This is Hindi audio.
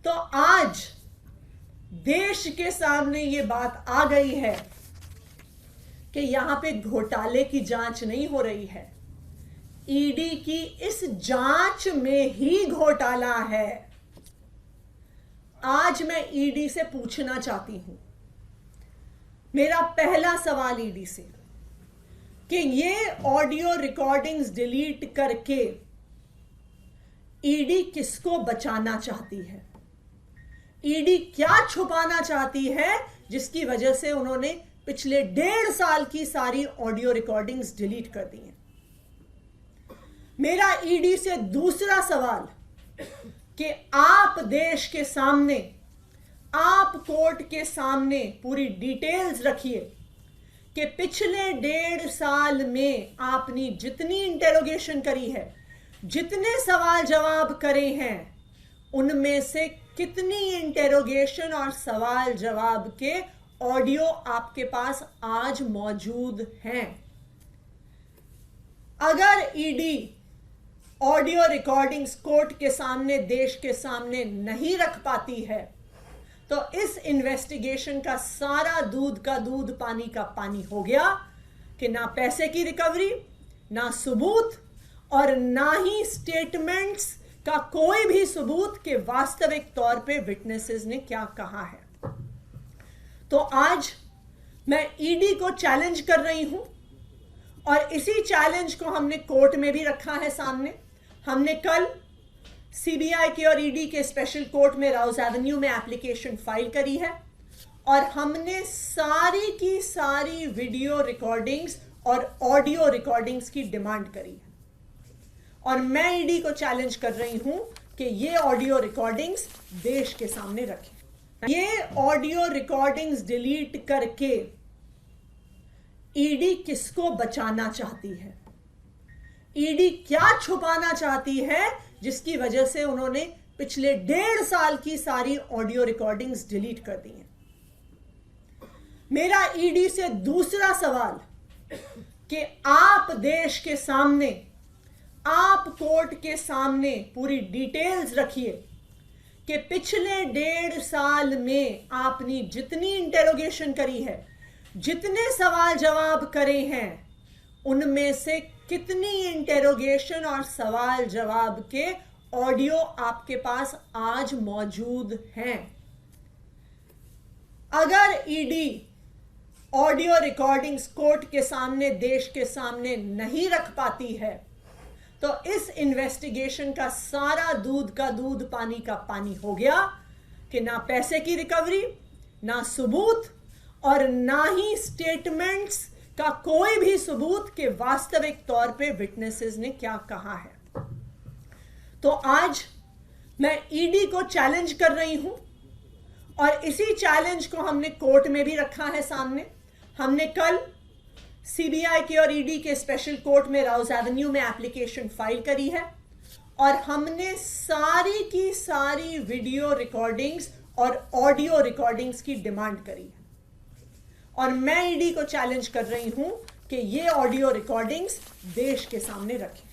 तो आज देश के सामने ये बात आ गई है कि यहां पे घोटाले की जांच नहीं हो रही है, ईडी की इस जांच में ही घोटाला है। आज मैं ईडी से पूछना चाहती हूं, मेरा पहला सवाल ईडी से, कि ये ऑडियो रिकॉर्डिंग्स डिलीट करके ईडी किसको बचाना चाहती है? ईडी क्या छुपाना चाहती है जिसकी वजह से उन्होंने पिछले 1.5 साल की सारी ऑडियो रिकॉर्डिंग्स डिलीट कर दी हैं? मेरा ईडी से दूसरा सवाल कि आप देश के सामने, आप कोर्ट के सामने पूरी डिटेल्स रखिए कि पिछले 1.5 साल में आपने जितनी इंटेरोगेशन करी है, जितने सवाल जवाब करे हैं, उनमें से कितनी इंटेरोगेशन और सवाल जवाब के ऑडियो आपके पास आज मौजूद हैं। अगर ईडी ऑडियो रिकॉर्डिंग्स कोर्ट के सामने, देश के सामने नहीं रख पाती है, तो इस इन्वेस्टिगेशन का सारा दूध का दूध, पानी का पानी हो गया कि ना पैसे की रिकवरी, ना सबूत और ना ही स्टेटमेंट्स का कोई भी सबूत के वास्तविक तौर पे विटनेसेस ने क्या कहा है। तो आज मैं ईडी को चैलेंज कर रही हूं और इसी चैलेंज को हमने कोर्ट में भी रखा है सामने। हमने कल सीबीआई के और ईडी के स्पेशल कोर्ट में राउज एवेन्यू में एप्लीकेशन फाइल करी है और हमने सारी की सारी वीडियो रिकॉर्डिंग्स और ऑडियो रिकॉर्डिंग्स की डिमांड करी है। और मैं ईडी को चैलेंज कर रही हूं कि ये ऑडियो रिकॉर्डिंग्स देश के सामने रखें। ये ऑडियो रिकॉर्डिंग्स डिलीट करके ईडी किसको बचाना चाहती है? ईडी क्या छुपाना चाहती है जिसकी वजह से उन्होंने पिछले 1.5 साल की सारी ऑडियो रिकॉर्डिंग्स डिलीट कर दी हैं? मेरा ईडी से दूसरा सवाल कि आप देश के सामने, आप कोर्ट के सामने पूरी डिटेल्स रखिए कि पिछले 1.5 साल में आपने जितनी इंटेरोगेशन करी है, जितने सवाल जवाब करे हैं, उनमें से कितनी इंटेरोगेशन और सवाल जवाब के ऑडियो आपके पास आज मौजूद हैं। अगर ईडी ऑडियो रिकॉर्डिंग्स कोर्ट के सामने, देश के सामने नहीं रख पाती है, तो इस इन्वेस्टिगेशन का सारा दूध का दूध, पानी का पानी हो गया कि ना पैसे की रिकवरी, ना सबूत और ना ही स्टेटमेंट्स का कोई भी सबूत के वास्तविक तौर पे विटनेसेस ने क्या कहा है। तो आज मैं ईडी को चैलेंज कर रही हूं और इसी चैलेंज को हमने कोर्ट में भी रखा है सामने। हमने कल सीबीआई के और ईडी के स्पेशल कोर्ट में राउज एवेन्यू में एप्लीकेशन फाइल करी है और हमने सारी की सारी वीडियो रिकॉर्डिंग्स और ऑडियो रिकॉर्डिंग्स की डिमांड करी है। और मैं ईडी को चैलेंज कर रही हूं कि ये ऑडियो रिकॉर्डिंग्स देश के सामने रखें।